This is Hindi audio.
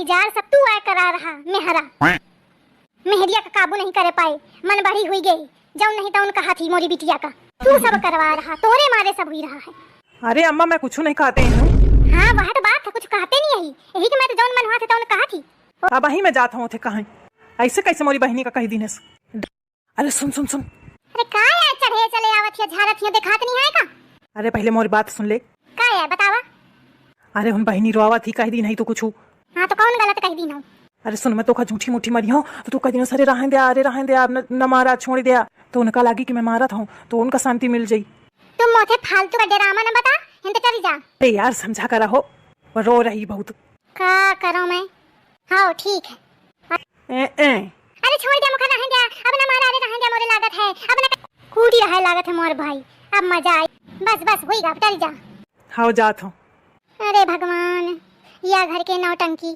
जार सब तू आय करा रहा मेहरा। मेहरिया का काबू नहीं करे पाए, मन बढ़ी हुई गई। जाऊं नहीं तो उनका हाथी मोरी बिटिया का तू सब करवा रहा, तोरे मारे सब हुई रहा है। अरे अम्मा मैं कुछ नहीं कहते हूँ। हाँ वह तो बात है, कुछ कहते नहीं यही यही कि मैं तो जौन मन हुआ था तो कहा थी। अब वही मैं जाता हूँ थे कहाँ ऐसे कैसे मोरी बहनी का कही दिनेस। अरे सुन सुन सुन। अरे का है चढ़े चले आवत है झारत है दिखात नहीं है का। अरे पहले मोरी बात सुन ले। का है बतावा। अरे उन बहनी रोआवा थी कही दी नहीं तो कुछ। हाँ तो कौन गलत कह दी ना। अरे सुन मैं तो का झूठी मूठी मरी हूँ तो तू कह दी अरे रहन दिया, अरे रहन दिया, न मारा छोड़ दिया तो उनका लगी कि मैं मारा था तो उनका शांति मिल जाई। तुम मोथे फालतू का डरामा न बता, हिंद चली जा। अरे यार समझा करा हो, वो रो रही बहुत। का करो मैं। हाँ ठीक है। अरे छोड़ दे मुखा रहन दिया, अब न मारा, अरे रहन दिया मोरे लागत है, अब न कूटी रहा लागत है मोर भाई। अब मजा आई, बस बस होई गा चली जा। हाँ जात हूँ। अरे भगवान, या घर के नौटंकी